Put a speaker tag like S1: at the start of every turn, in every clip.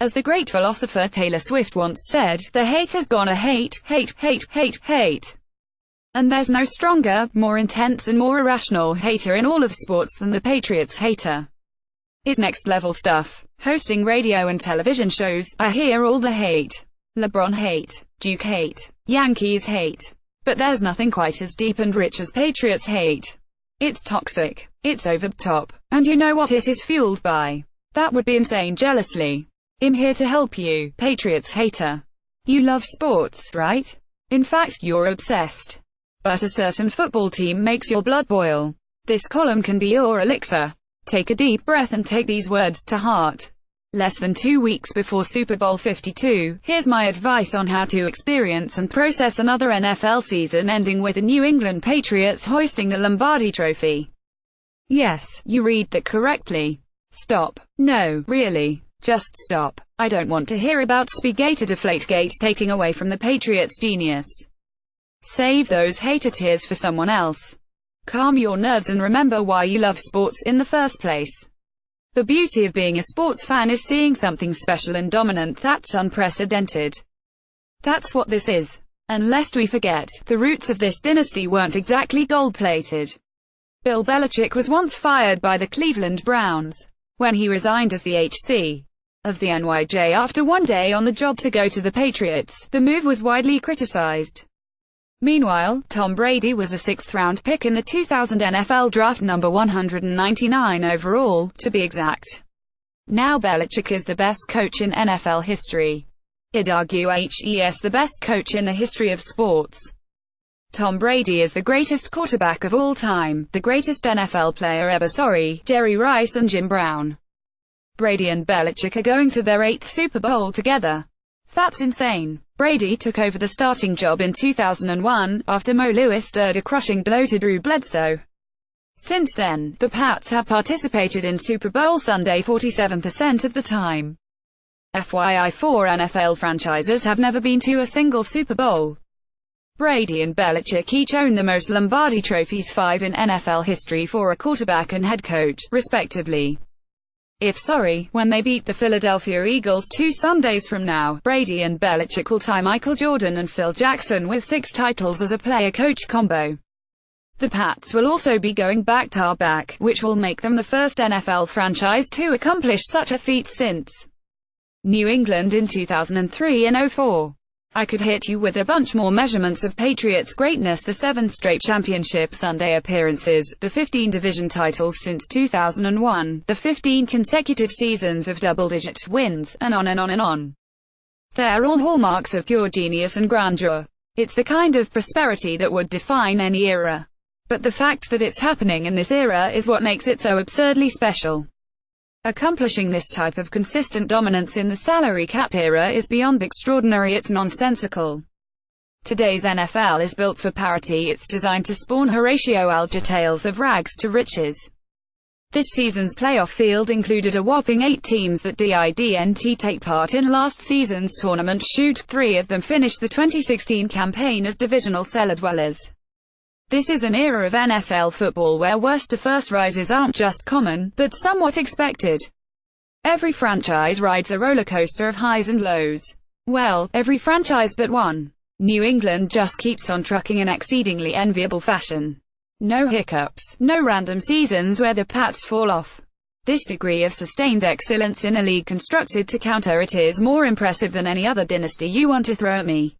S1: As the great philosopher Taylor Swift once said, the hater's gonna hate, hate, hate, hate, hate. And there's no stronger, more intense and more irrational hater in all of sports than the Patriots hater. It's next-level stuff. Hosting radio and television shows, I hear all the hate. LeBron hate, Duke hate, Yankees hate. But there's nothing quite as deep and rich as Patriots hate. It's toxic, it's over the top, and you know what it is fueled by? That would be insane jealousy. I'm here to help you, Patriots hater. You love sports, right? In fact, you're obsessed. But a certain football team makes your blood boil. This column can be your elixir. Take a deep breath and take these words to heart. Less than 2 weeks before Super Bowl 52, here's my advice on how to experience and process another NFL season ending with the New England Patriots hoisting the Lombardi Trophy. Yes, you read that correctly. Stop. No, really. Just stop. I don't want to hear about Spygate Deflategate taking away from the Patriots' genius. Save those hater tears for someone else. Calm your nerves and remember why you love sports in the first place. The beauty of being a sports fan is seeing something special and dominant that's unprecedented. That's what this is. And lest we forget, the roots of this dynasty weren't exactly gold-plated. Bill Belichick was once fired by the Cleveland Browns when he resigned as the HC of the NYJ after one day on the job to go to the Patriots. The move was widely criticized. Meanwhile, Tom Brady was a 6th-round pick in the 2000 NFL Draft, number 199 overall, to be exact. Now Belichick is the best coach in NFL history. I'd argue he's the best coach in the history of sports. Tom Brady is the greatest quarterback of all time, the greatest NFL player ever. Sorry, Jerry Rice and Jim Brown. Brady and Belichick are going to their 8th Super Bowl together. That's insane. Brady took over the starting job in 2001, after Mo Lewis dared a crushing blow to Drew Bledsoe. Since then, the Pats have participated in Super Bowl Sunday 47% of the time. FYI, 4 NFL franchises have never been to a single Super Bowl. Brady and Belichick each own the most Lombardi trophies, 5 in NFL history for a quarterback and head coach, respectively. When they beat the Philadelphia Eagles 2 Sundays from now, Brady and Belichick will tie Michael Jordan and Phil Jackson with 6 titles as a player-coach combo. The Pats will also be going back-to-back, which will make them the first NFL franchise to accomplish such a feat since New England in 2003 and 2004. I could hit you with a bunch more measurements of Patriots' greatness: the 7 straight championship Sunday appearances, the 15 division titles since 2001, the 15 consecutive seasons of double-digit wins, and on and on and on. They're all hallmarks of pure genius and grandeur. It's the kind of prosperity that would define any era. But the fact that it's happening in this era is what makes it so absurdly special. Accomplishing this type of consistent dominance in the salary cap era is beyond extraordinary, it's nonsensical. Today's NFL is built for parity. It's designed to spawn Horatio Alger tales of rags to riches. This season's playoff field included a whopping 8 teams that didn't take part in last season's tournament. 3 of them finished the 2016 campaign as divisional cellar dwellers. This is an era of NFL football where worst-to-first rises aren't just common, but somewhat expected. Every franchise rides a roller coaster of highs and lows. Well, every franchise but one. New England just keeps on trucking in exceedingly enviable fashion. No hiccups, no random seasons where the Pats fall off. This degree of sustained excellence in a league constructed to counter it is more impressive than any other dynasty you want to throw at me.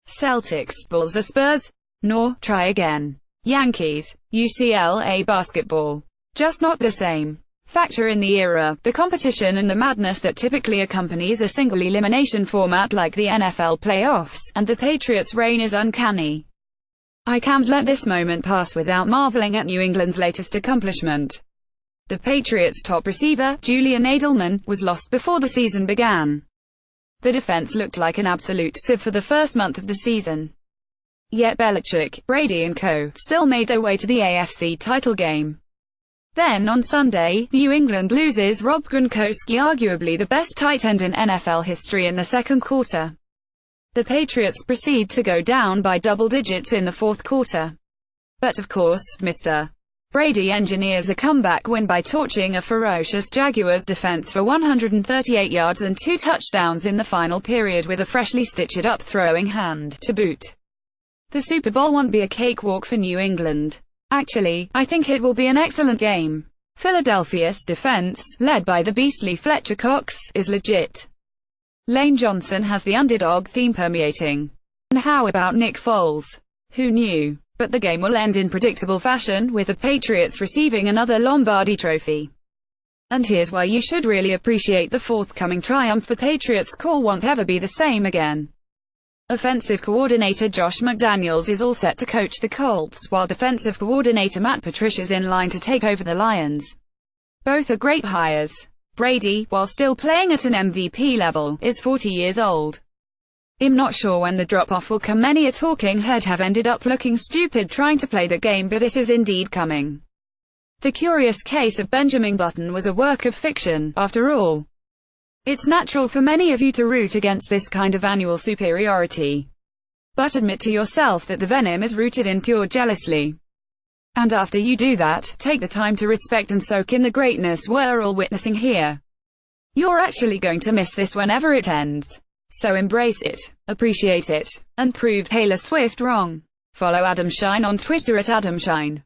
S1: Celtics, Bulls or Spurs? Nor, try again. Yankees, UCLA basketball. Just not the same. Factor in the era, the competition and the madness that typically accompanies a single elimination format like the NFL playoffs, and the Patriots' reign is uncanny. I can't let this moment pass without marveling at New England's latest accomplishment. The Patriots' top receiver, Julian Edelman, was lost before the season began. The defense looked like an absolute sieve for the first month of the season. Yet Belichick, Brady and co. still made their way to the AFC title game. Then on Sunday, New England loses Rob Gronkowski, arguably the best tight end in NFL history, in the second quarter. The Patriots proceed to go down by double digits in the fourth quarter. But of course, Mr. Brady engineers a comeback win by torching a ferocious Jaguars defense for 138 yards and 2 touchdowns in the final period with a freshly stitched-up throwing hand to boot. The Super Bowl won't be a cakewalk for New England. Actually, I think it will be an excellent game. Philadelphia's defense, led by the beastly Fletcher Cox, is legit. Lane Johnson has the underdog theme permeating. And how about Nick Foles? Who knew? But the game will end in predictable fashion, with the Patriots receiving another Lombardi trophy. And here's why you should really appreciate the forthcoming triumph. The Patriots' core won't ever be the same again. Offensive coordinator Josh McDaniels is all set to coach the Colts, while defensive coordinator Matt Patricia's in line to take over the Lions. Both are great hires. Brady, while still playing at an MVP level, is 40 years old. I'm not sure when the drop-off will come. Many a talking head have ended up looking stupid trying to play the game, but it is indeed coming. The curious case of Benjamin Button was a work of fiction, after all. It's natural for many of you to root against this kind of annual superiority. But admit to yourself that the venom is rooted in pure jealousy. And after you do that, take the time to respect and soak in the greatness we're all witnessing here. You're actually going to miss this whenever it ends. So embrace it, appreciate it, and prove Taylor Swift wrong. Follow Adam Shine on Twitter at AdamShine.